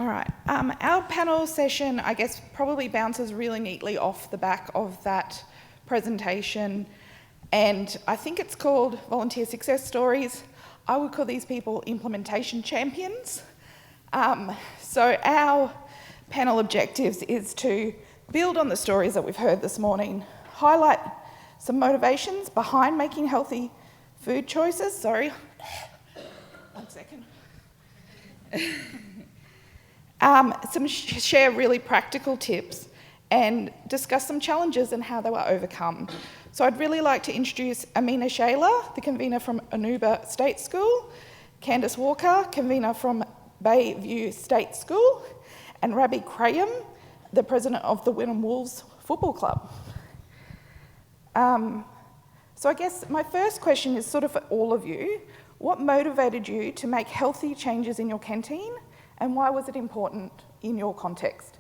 All right. Our panel session, I guess, probably bounces really neatly off the back of that presentation, and I think it's called Volunteer Success Stories. I would call these people implementation champions. So our panel objectives is to build on the stories that we've heard this morning, highlight some motivations behind making healthy food choices. Sorry, 1 second. Share really practical tips and discuss some challenges and how they were overcome. So I'd really like to introduce Amina Shayla, the convener from Anuba State School, Candice Walker, convener from Bayview State School, and Rabbi Graham, the president of the Wynnum Wolves Football Club. So I guess my first question is sort of for all of you. What motivated you to make healthy changes in your canteen, and why was it important in your context?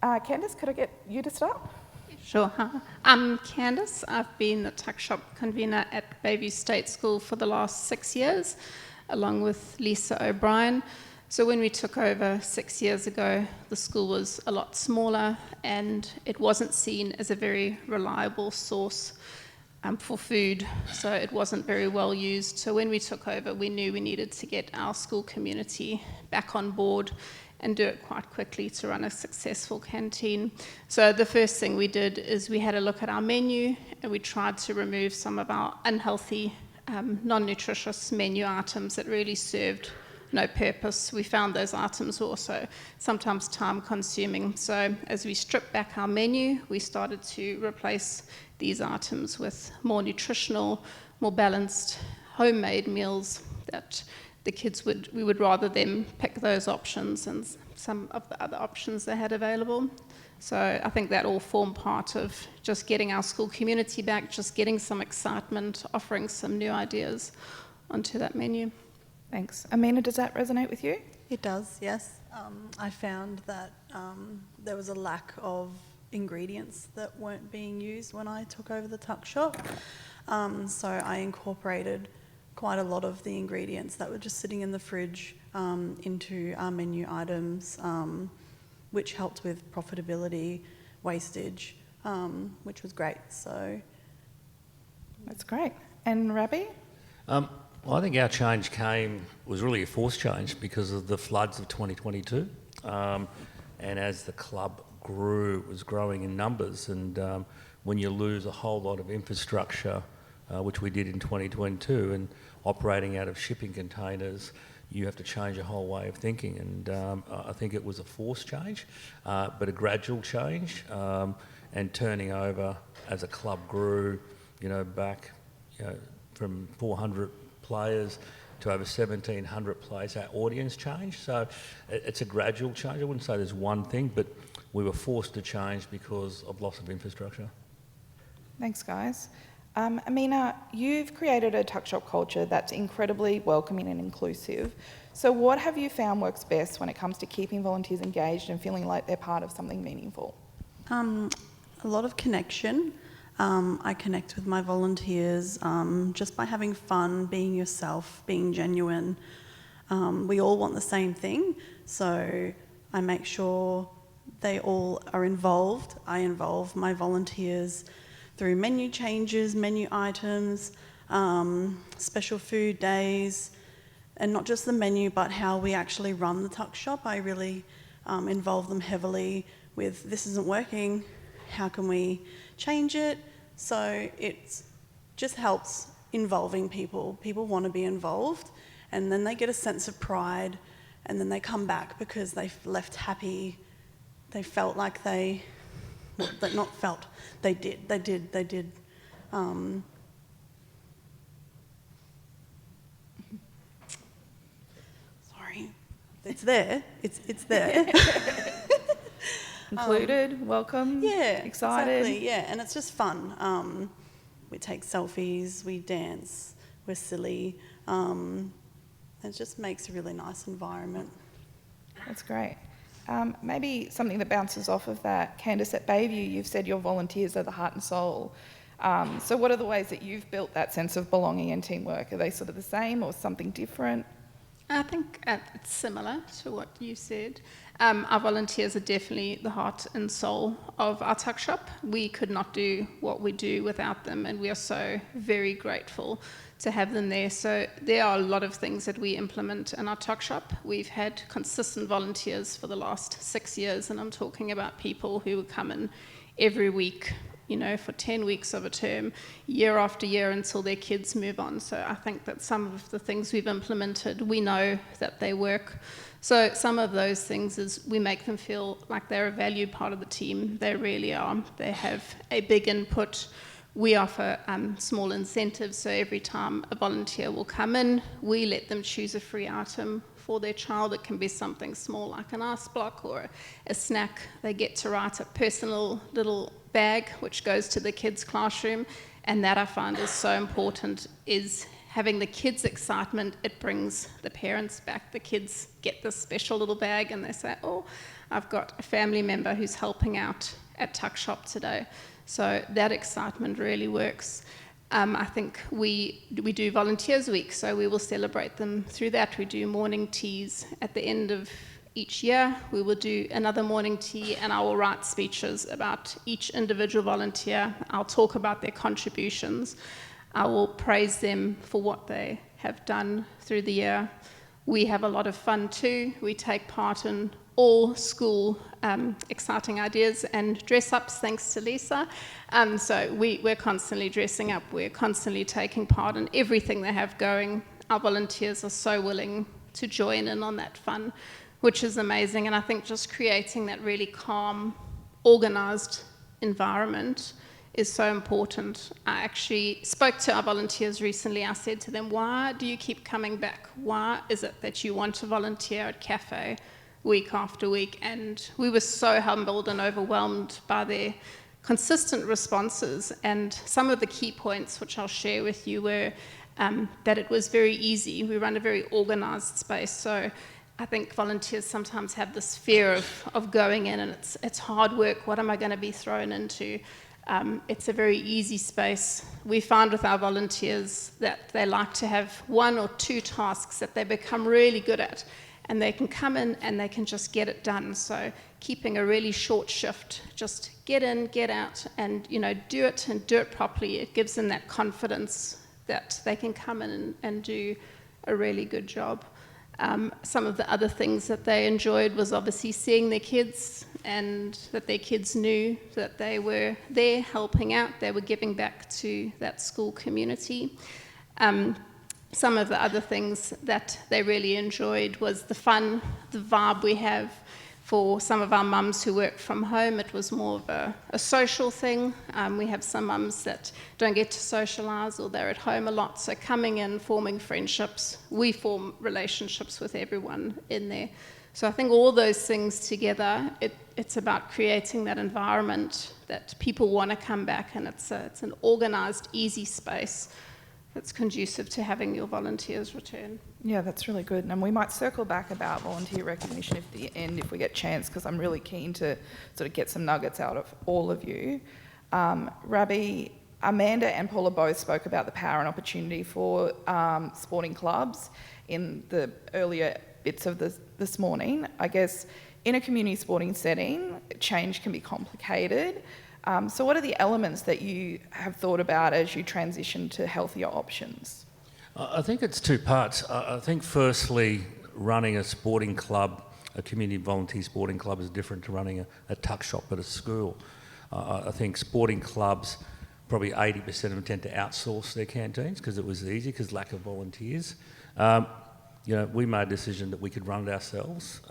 Candice, could I get you to start? Sure. I'm Candice. I've been the tuck shop convener at Bayview State School for the last 6 years, along with Lisa O'Brien. So when we took over 6 years ago, the school was a lot smaller and it wasn't seen as a very reliable source for food, so it wasn't very well used. So when we took over, we knew we needed to get our school community back on board and do it quite quickly to run a successful canteen. So the first thing we did is we had a look at our menu and we tried to remove some of our unhealthy, non-nutritious menu items that really served no purpose. We found those items were also sometimes time consuming. So as we stripped back our menu, we started to replace these items with more nutritional, more balanced, homemade meals that the kids we would rather them pick those options and some of the other options they had available. So I think that all formed part of just getting our school community back, just getting some excitement, offering some new ideas onto that menu. Thanks. Amina, does that resonate with you? It does, yes. I found that there was a lack of ingredients that weren't being used when I took over the tuck shop. So I incorporated quite a lot of the ingredients that were just sitting in the fridge into our menu items, which helped with profitability, wastage, which was great. So that's great. And Rabbi? Well, I think our change was really a forced change because of the floods of 2022. And as the club grew, it was growing in numbers. And when you lose a whole lot of infrastructure, which we did in 2022, and operating out of shipping containers, you have to change your whole way of thinking. And I think it was a forced change, but a gradual change. And turning over as a club grew, back, from 400 players to over 1,700 players, our audience changed. So it's a gradual change. I wouldn't say there's one thing, but we were forced to change because of loss of infrastructure. Thanks, guys. Amina, you've created a tuck shop culture that's incredibly welcoming and inclusive. So what have you found works best when it comes to keeping volunteers engaged and feeling like they're part of something meaningful? a lot of connection. I connect with my volunteers just by having fun, being yourself, being genuine. We all want the same thing, so I make sure they all are involved. I involve my volunteers through menu changes, menu items, special food days, and not just the menu, but how we actually run the tuck shop. I really involve them heavily with, this isn't working, how can we change it? So it just helps involving people. People want to be involved, and then they get a sense of pride, and then they come back because they've left happy. They felt like they did. Sorry, it's there. It's there. Included, welcome, yeah, excited. Exactly, yeah, and it's just fun. We take selfies, we dance, we're silly. It just makes a really nice environment. That's great. Maybe something that bounces off of that, Candice, at Bayview, you've said your volunteers are the heart and soul. So what are the ways that you've built that sense of belonging and teamwork? Are they sort of the same or something different? I think it's similar to what you said. Our volunteers are definitely the heart and soul of our tuck shop. We could not do what we do without them, and we are so very grateful to have them there. So there are a lot of things that we implement in our tuck shop. We've had consistent volunteers for the last 6 years, and I'm talking about people who would come in every week, you know, for 10 weeks of a term, year after year, until their kids move on. So I think that some of the things we've implemented, we know that they work. So some of those things is we make them feel like they're a valued part of the team. They really are. They have a big input. We offer small incentives, so every time a volunteer will come in, we let them choose a free item for their child. It can be something small like an ice block or a snack. They get to write a personal little bag which goes to the kids' classroom, and that I find is so important, is having the kids' excitement. It brings the parents back. The kids get this special little bag and they say, oh, I've got a family member who's helping out at Tuck Shop today. So that excitement really works. I think we do Volunteers Week, so we will celebrate them through that. We do morning teas at the end of each year. We will do another morning tea, and I will write speeches about each individual volunteer. I'll talk about their contributions. I will praise them for what they have done through the year. We have a lot of fun too. We take part in all school exciting ideas and dress-ups, thanks to Lisa. So we're constantly dressing up. We're constantly taking part in everything they have going. Our volunteers are so willing to join in on that fun, which is amazing. And I think just creating that really calm, organised environment is so important. I actually spoke to our volunteers recently. I said to them, why do you keep coming back? Why is it that you want to volunteer at Cafe week after week? And we were so humbled and overwhelmed by their consistent responses. And some of the key points which I'll share with you were that it was very easy. We run a very organised space. So I think volunteers sometimes have this fear of going in, and it's hard work. What am I going to be thrown into? It's a very easy space. We find with our volunteers that they like to have 1 or 2 tasks that they become really good at, and they can come in and they can just get it done. So keeping a really short shift, just get in, get out, and do it and do it properly. It gives them that confidence that they can come in and do a really good job. Some of the other things that they enjoyed was obviously seeing their kids, and that their kids knew that they were there helping out. They were giving back to that school community. Some of the other things that they really enjoyed was the fun, the vibe we have. For some of our mums who work from home, it was more of a social thing. We have some mums that don't get to socialise, or they're at home a lot, so coming in, forming friendships. We form relationships with everyone in there. So I think all those things together, it's about creating that environment that people want to come back, and it's an organised, easy space that's conducive to having your volunteers return. Yeah, that's really good. And we might circle back about volunteer recognition at the end if we get a chance, because I'm really keen to sort of get some nuggets out of all of you. Rabbi, Amanda and Paula both spoke about the power and opportunity for sporting clubs in the earlier bits of this morning. I guess in a community sporting setting, change can be complicated. So what are the elements that you have thought about as you transition to healthier options? I think it's 2 parts. I think firstly, running a sporting club, a community volunteer sporting club, is different to running a tuck shop at a school. I think sporting clubs, probably 80% of them tend to outsource their canteens because it was easy, because lack of volunteers. We made a decision that we could run it ourselves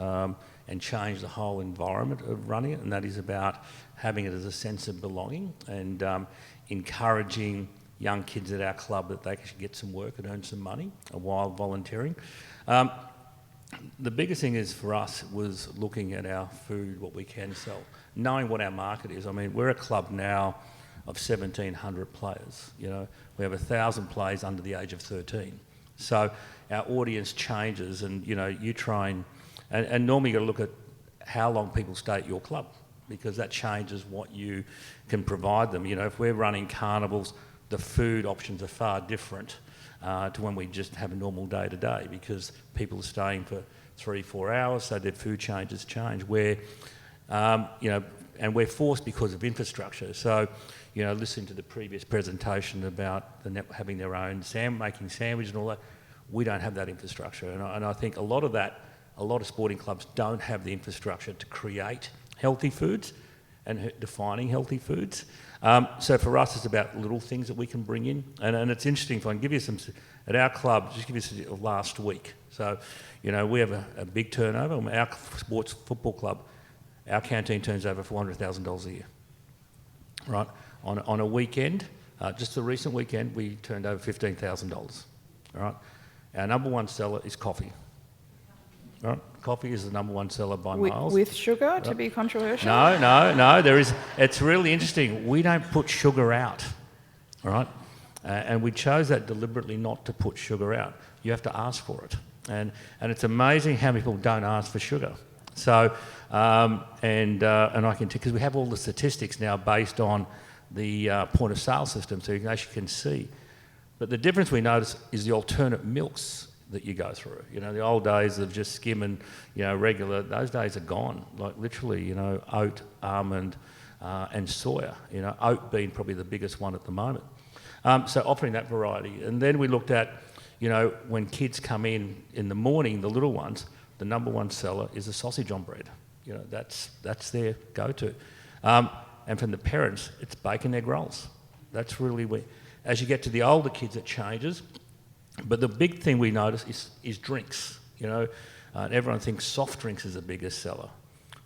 and change the whole environment of running it, and that is about having it as a sense of belonging and encouraging young kids at our club that they can get some work and earn some money while volunteering. The biggest thing is for us was looking at our food, what we can sell, knowing what our market is. I mean, we're a club now of 1,700 players. We have 1,000 players under the age of 13. So our audience changes, and you try and normally you've got to look at how long people stay at your club, because that changes what you can provide them. If we're running carnivals, the food options are far different to when we just have a normal day to day, because people are staying for 3-4 hours, so their food changes change. Where, and we're forced because of infrastructure. So, listening to the previous presentation about having their own making sandwiches and all that, we don't have that infrastructure. And I think a lot of sporting clubs don't have the infrastructure to create healthy foods and defining healthy foods. So for us, it's about little things that we can bring in. And it's interesting, if I can give you some, at our club, just give you some last week. So, we have a big turnover. Our sports football club, our canteen turns over $400,000 a year, right? On a weekend, just the recent weekend, we turned over $15,000, right? Our number one seller is coffee. Right? Coffee is the number one seller by miles. With sugar, to be controversial? No. It's really interesting. We don't put sugar out, all right? And we chose that deliberately not to put sugar out. You have to ask for it. And it's amazing how many people don't ask for sugar. So, and I can because we have all the statistics now based on the point of sale system, so you actually can see. But the difference we notice is the alternate milks that you go through. The old days of just skim and, regular, those days are gone. Like literally, oat, almond, and soya. Oat being probably the biggest one at the moment. So offering that variety. And then we looked at, when kids come in the morning, the little ones, the number one seller is the sausage on bread. That's their go-to. And from the parents, it's bacon, egg rolls. That's really where, as you get to the older kids, it changes. But the big thing we notice is drinks. Everyone thinks soft drinks is the biggest seller.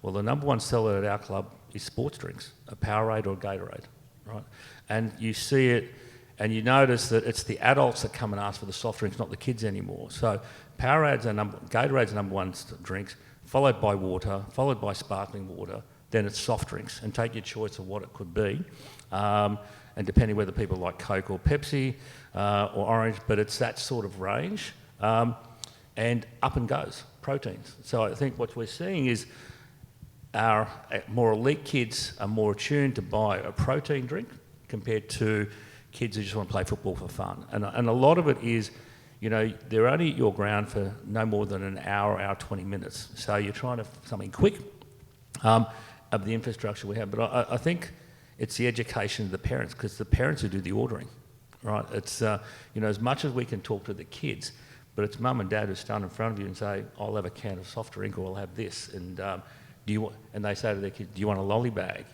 Well, the number one seller at our club is sports drinks, a Powerade or a Gatorade, right? And you see it, and you notice that it's the adults that come and ask for the soft drinks, not the kids anymore. So Gatorade's the number one drinks, followed by water, followed by sparkling water. Then it's soft drinks, and take your choice of what it could be. And depending whether people like Coke or Pepsi or orange, but it's that sort of range. And up and goes, proteins. So I think what we're seeing is our more elite kids are more attuned to buy a protein drink compared to kids who just want to play football for fun. And a lot of it is, they're only at your ground for no more than an hour 20 minutes. So you're trying to something quick of the infrastructure we have. But I think it's the education of the parents, because the parents who do the ordering, right? It's, as much as we can talk to the kids, but it's mum and dad who stand in front of you and say, I'll have a can of soft drink, or I'll have this. And and they say to their kids, do you want a lolly bag,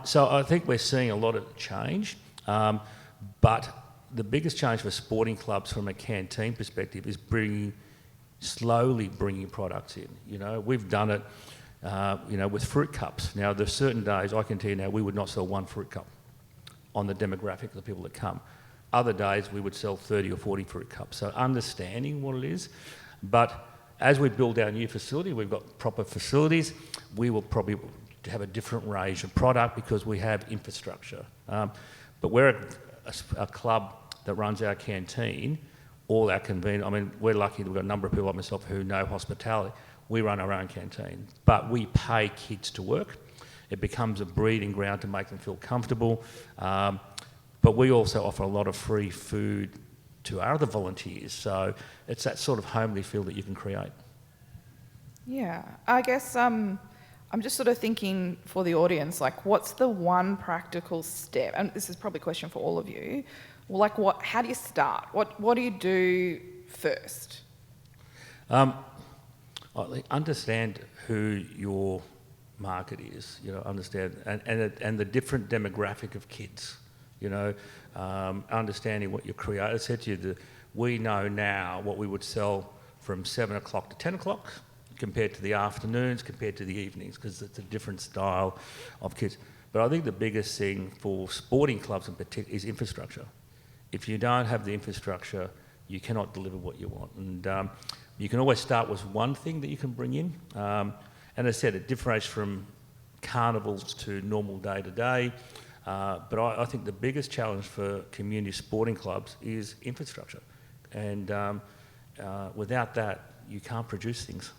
So I think we're seeing a lot of change. But the biggest change for sporting clubs from a canteen perspective is slowly bringing products in. We've done it, with fruit cups. Now, there's certain days, I can tell you now, we would not sell one fruit cup on the demographic of the people that come. Other days, we would sell 30 or 40 fruit cups. So understanding what it is. But as we build our new facility, we've got proper facilities, we will probably have a different range of product because we have infrastructure. But we're a club that runs our canteen, all our convenience. We're lucky that we've got a number of people like myself who know hospitality. We run our own canteen, but we pay kids to work. It becomes a breeding ground to make them feel comfortable. But we also offer a lot of free food to our other volunteers. So it's that sort of homely feel that you can create. Yeah, I guess I'm just sort of thinking for the audience, like, what's the one practical step? And this is probably a question for all of you. Like, how do you start? What do you do first? Understand who your market is. Understand and the different demographic of kids. Understanding what you create. I said to you, we know now what we would sell from 7 o'clock to 10 o'clock compared to the afternoons, compared to the evenings, because it's a different style of kids. But I think the biggest thing for sporting clubs in particular is infrastructure. If you don't have the infrastructure, you cannot deliver what you want. And you can always start with one thing that you can bring in. And as I said, it differs from carnivals to normal day-to-day. But I think the biggest challenge for community sporting clubs is infrastructure. And without that, you can't produce things.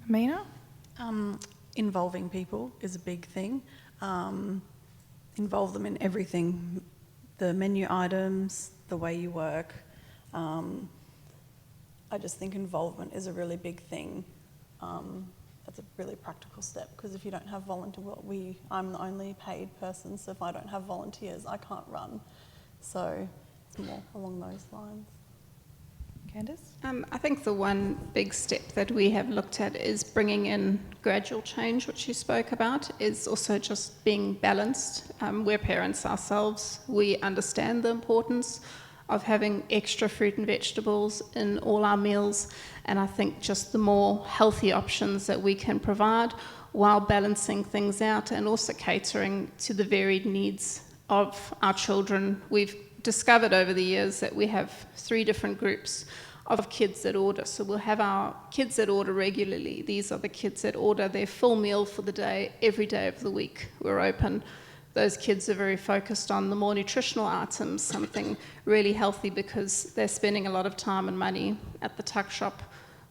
Mina? Involving people is a big thing. Involve them in everything the menu items, the way you work. I just think involvement is a really big thing. That's a really practical step, because if you don't have I'm the only paid person, so if I don't have volunteers, I can't run. So it's more along those lines. Candice? I think the one big step that we have looked at is bringing in gradual change, which you spoke about, is also just being balanced. We're parents ourselves. We understand the importance of having extra fruit and vegetables in all our meals, and I think just the more healthy options that we can provide while balancing things out and also catering to the varied needs of our children. We've discovered over the years that we have 3 different groups of kids that order. So we'll have our kids that order regularly. These are the kids that order their full meal for the day, every day of the week. We're open. Those kids are very focused on the more nutritional items, something really healthy, because they're spending a lot of time and money at the tuck shop.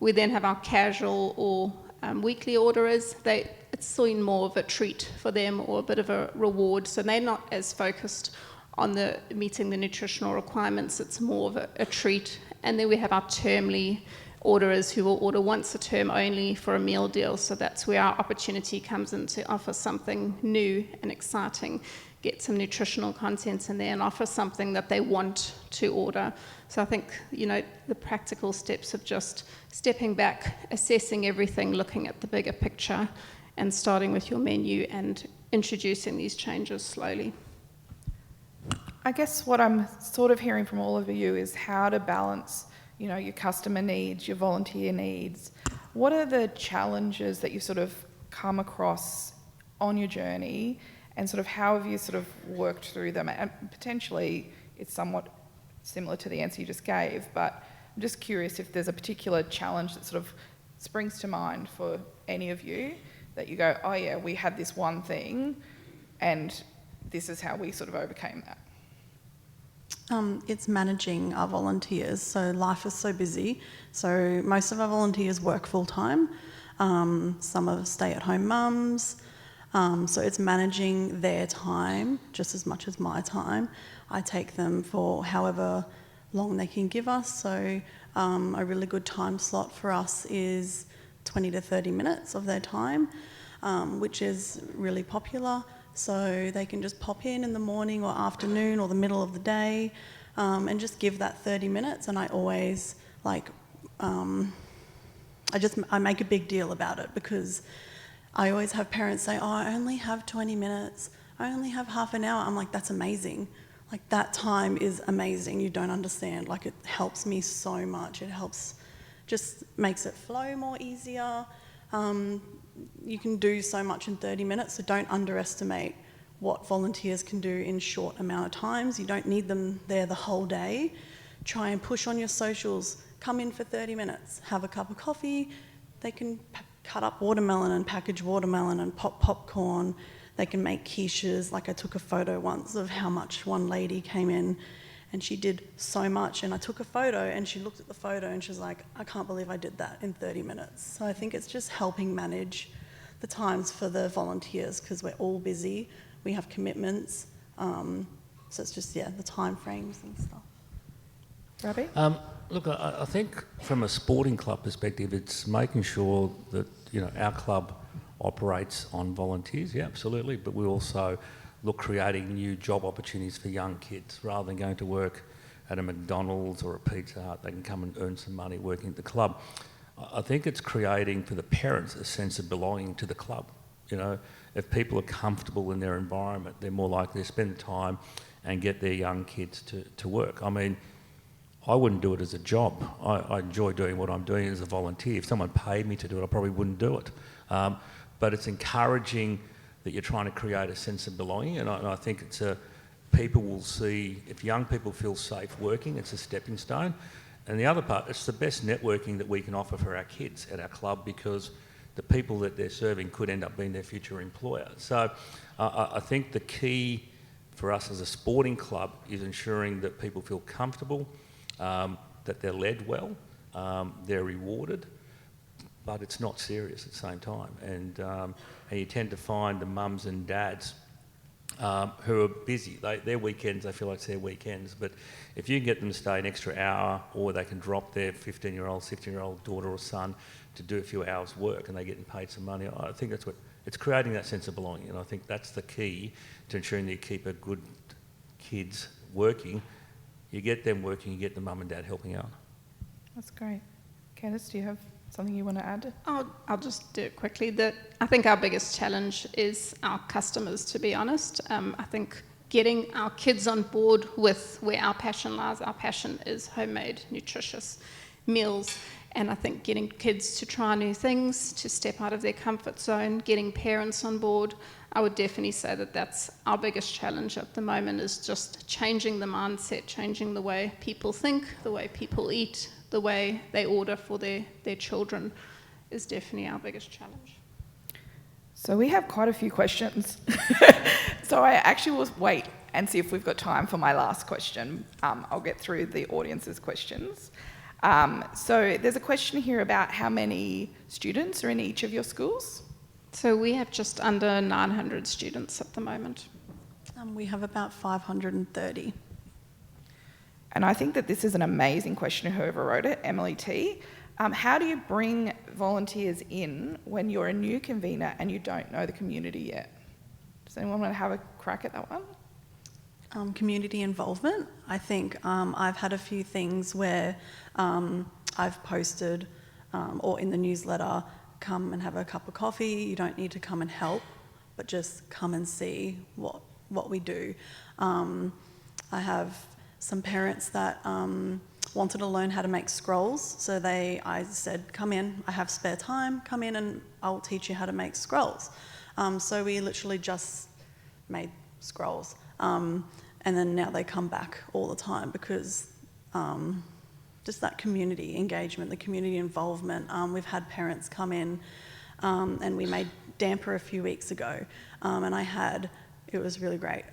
We then have our casual or weekly orderers. It's seen more of a treat for them, or a bit of a reward. So they're not as focused on meeting the nutritional requirements. It's more of a treat. And then we have our termly orderers who will order once a term only for a meal deal. So that's where our opportunity comes in to offer something new and exciting, get some nutritional content in there and offer something that they want to order. So I think, the practical steps of just stepping back, assessing everything, looking at the bigger picture, and starting with your menu and introducing these changes slowly. I guess what I'm sort of hearing from all of you is how to balance, your customer needs, your volunteer needs. What are the challenges that you sort of come across on your journey, and sort of how have you sort of worked through them? And potentially it's somewhat similar to the answer you just gave, but I'm just curious if there's a particular challenge that sort of springs to mind for any of you that you go, oh yeah, we had this one thing and this is how we sort of overcame that. It's managing our volunteers. So life is so busy. So most of our volunteers work full time. Some are stay-at-home mums. So it's managing their time just as much as my time. I take them for however long they can give us. So a really good time slot for us is 20 to 30 minutes of their time, which is really popular. So they can just pop in the morning or afternoon or the middle of the day, and just give that 30 minutes. And I always I make a big deal about it, because I always have parents say, oh, I only have 20 minutes. I only have half an hour. I'm like, that's amazing. Like, that time is amazing. You don't understand. Like, it helps me so much. It helps, just makes it flow more easier. You can do so much in 30 minutes, so don't underestimate what volunteers can do in short amount of times. You don't need them there the whole day. Try and push on your socials. Come in for 30 minutes, have a cup of coffee. They can cut up watermelon and package watermelon and pop popcorn. They can make quiches. Like, I took a photo once of how much one lady came in, and she did so much, and I took a photo and she looked at the photo and she was like, I can't believe I did that in 30 minutes. So I think it's just helping manage the times for the volunteers, because we're all busy, we have commitments, so it's just, the time frames and stuff. Robbie? Look, I think from a sporting club perspective, it's making sure that, our club operates on volunteers, absolutely, but we also look creating new job opportunities for young kids. Rather than going to work at a McDonald's or a Pizza Hut, they can come and earn some money working at the club. I think it's creating for the parents a sense of belonging to the club. If people are comfortable in their environment, they're more likely to spend time and get their young kids to work. I mean, I wouldn't do it as a job. I enjoy doing what I'm doing as a volunteer. If someone paid me to do it, I probably wouldn't do it. But it's encouraging that you're trying to create a sense of belonging, and I think people will see, if young people feel safe working, it's a stepping stone. And the other part, it's the best networking that we can offer for our kids at our club, because the people that they're serving could end up being their future employer. So I think the key for us as a sporting club is ensuring that people feel comfortable, that they're led well, they're rewarded, but it's not serious at the same time. And you tend to find the mums and dads who are busy. Their weekends, they feel like it's their weekends. But if you can get them to stay an extra hour, or they can drop their 15-year-old, 16-year-old daughter or son to do a few hours work and they're getting paid some money, I think that's what, it's creating that sense of belonging. And I think that's the key to ensuring that you keep a good kids working. You get them working, you get the mum and dad helping out. That's great. Candice, do you have something you want to add? I'll just do it quickly. I think our biggest challenge is our customers, to be honest. I think getting our kids on board with where our passion lies. Our passion is homemade, nutritious meals. And I think getting kids to try new things, to step out of their comfort zone, getting parents on board, I would definitely say that that's our biggest challenge at the moment, is just changing the mindset, changing the way people think, the way people eat, the way they order for their children is definitely our biggest challenge. So we have quite a few questions. So I actually will wait and see if we've got time for my last question. I'll get through the audience's questions. So there's a question here about how many students are in each of your schools? So we have just under 900 students at the moment. We have about 530. And I think that this is an amazing question, whoever wrote it, Emily T. How do you bring volunteers in when you're a new convener and you don't know the community yet? Does anyone want to have a crack at that one? Community involvement. I think I've had a few things where I've posted or in the newsletter, come and have a cup of coffee. You don't need to come and help, but just come and see what we do. I have some parents that wanted to learn how to make scrolls, so I said, come in, I have spare time, come in and I'll teach you how to make scrolls. So we literally just made scrolls. And then now they come back all the time because just that community engagement, the community involvement. We've had parents come in and we made damper a few weeks ago, and it was really great.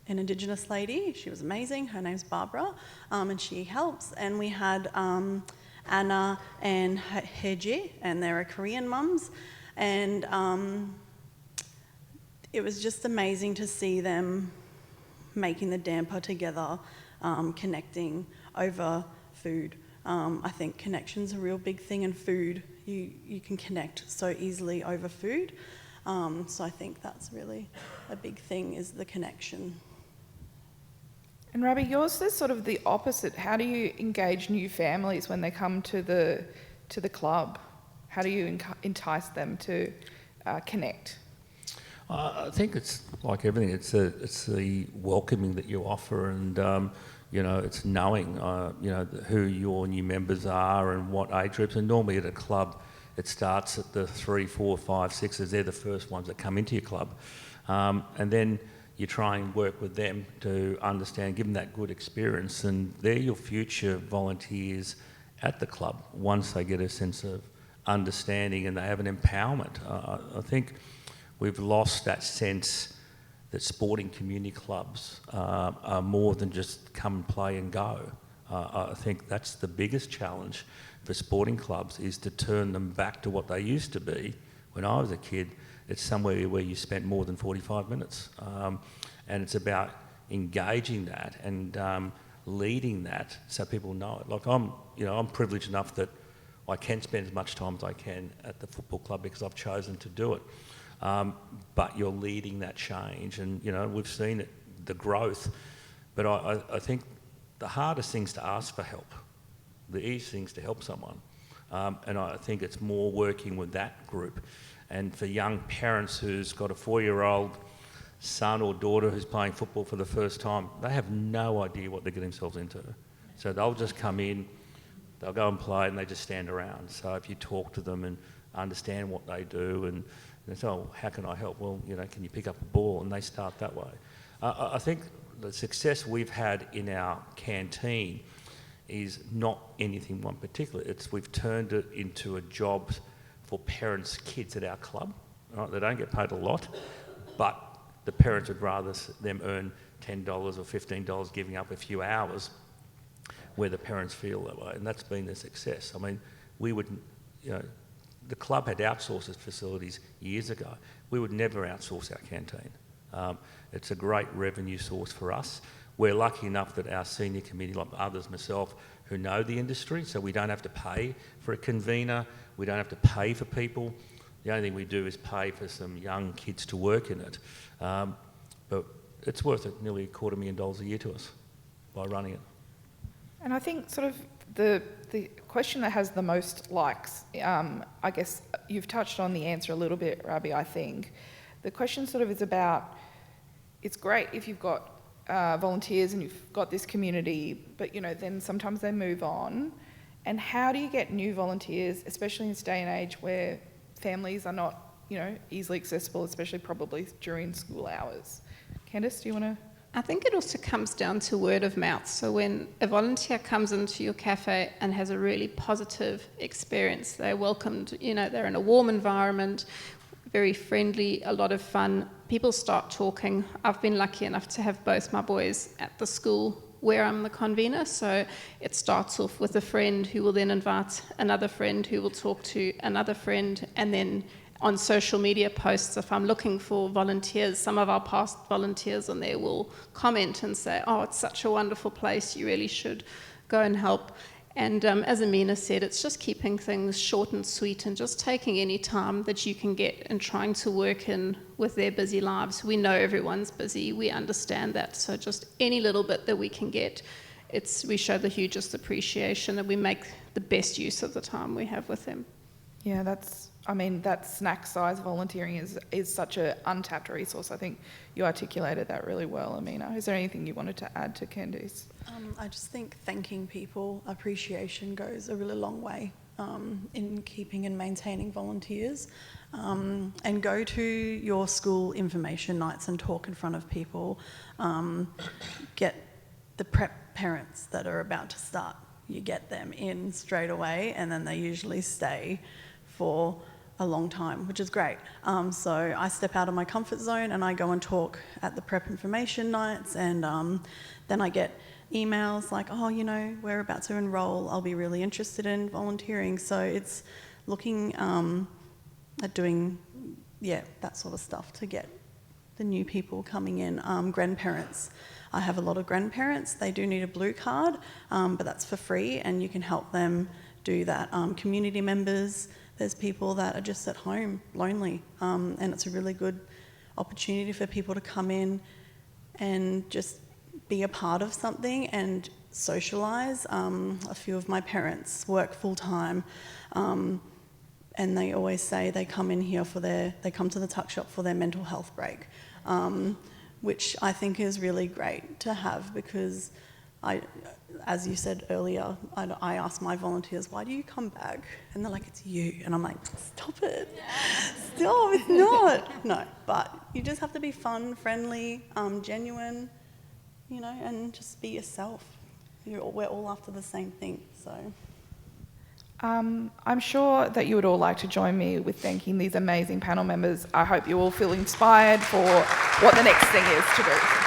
An Indigenous lady, she was amazing, her name's Barbara, and she helps. And we had Anna and Heji, and they're Korean mums, and it was just amazing to see them making the damper together, connecting over food. I think connection's a real big thing in food. You can connect so easily over food. So I think that's really a big thing, is the connection. And Rabbi, yours is sort of the opposite. How do you engage new families when they come to the club? How do you entice them to connect? I think it's like everything. It's the welcoming that you offer, and it's knowing who your new members are and what age groups. And normally at a club, it starts at the 3, 4, 5, 6s. They're the first ones that come into your club, and then you try and work with them to understand, give them that good experience, and they're your future volunteers at the club once they get a sense of understanding and they have an empowerment. I think we've lost that sense that sporting community clubs are more than just come and play and go. I think that's the biggest challenge for sporting clubs, is to turn them back to what they used to be. When I was a kid, it's somewhere where you spent more than 45 minutes. And it's about engaging that and leading that so people know it. Like I'm privileged enough that I can spend as much time as I can at the football club because I've chosen to do it. But you're leading that change, and we've seen it, the growth. But I think the hardest thing's to ask for help. The easiest thing's to help someone. And I think it's more working with that group. And for young parents who's got a 4-year-old son or daughter who's playing football for the first time, they have no idea what they're getting themselves into. So they'll just come in, they'll go and play, and they just stand around. So if you talk to them and understand what they do, and they say, oh, how can I help? Well, can you pick up a ball? And they start that way. I think the success we've had in our canteen is not anything one particular. We've turned it into a job for parents' kids at our club. Right? They don't get paid a lot, but the parents would rather them earn $10 or $15 giving up a few hours where the parents feel that way, and that's been the success. I mean, we would, the club had outsourced its facilities years ago. We would never outsource our canteen. It's a great revenue source for us. We're lucky enough that our senior committee, like others, myself, who know the industry, so we don't have to pay for a convener, we don't have to pay for people. The only thing we do is pay for some young kids to work in it. But it's worth it, nearly $250,000 a year to us by running it. And I think sort of the question that has the most likes, I guess you've touched on the answer a little bit, Rabi, I think. The question sort of is about, it's great if you've got volunteers and you've got this community, but then sometimes they move on. And how do you get new volunteers, especially in this day and age where families are not, easily accessible, especially probably during school hours? Candice, do you want to? I think it also comes down to word of mouth. So when a volunteer comes into your cafe and has a really positive experience, they're welcomed, they're in a warm environment, very friendly, a lot of fun. People start talking. I've been lucky enough to have both my boys at the school where I'm the convener, so it starts off with a friend who will then invite another friend who will talk to another friend, and then on social media posts, if I'm looking for volunteers, some of our past volunteers on there will comment and say, oh, it's such a wonderful place, you really should go and help. And as Amina said, it's just keeping things short and sweet and just taking any time that you can get and trying to work in with their busy lives. We know everyone's busy, we understand that, so just any little bit that we can get, we show the hugest appreciation that we make the best use of the time we have with them. Yeah, that snack size volunteering is such an untapped resource. I think you articulated that really well, Amina. Is there anything you wanted to add to Candice? I just think thanking people, appreciation goes a really long way in keeping and maintaining volunteers. And go to your school information nights and talk in front of people. Get the prep parents that are about to start. You get them in straight away, and then they usually stay for a long time, which is great. So I step out of my comfort zone and I go and talk at the prep information nights, and then I get emails like, oh, we're about to enroll, I'll be really interested in volunteering. So it's looking at doing, that sort of stuff to get the new people coming in. Grandparents, I have a lot of grandparents, they do need a blue card, but that's for free and you can help them do that. Community members, there's people that are just at home, lonely, and it's a really good opportunity for people to come in and just be a part of something and socialise. A few of my parents work full-time, and they always say they come in here they come to the tuck shop for their mental health break, which I think is really great to have, because as you said earlier, I ask my volunteers, why do you come back? And they're like, it's you. And I'm like, stop it. Stop, it's not. No, but you just have to be fun, friendly, genuine, and just be yourself. We're all after the same thing, so. I'm sure that you would all like to join me with thanking these amazing panel members. I hope you all feel inspired for what the next thing is to do.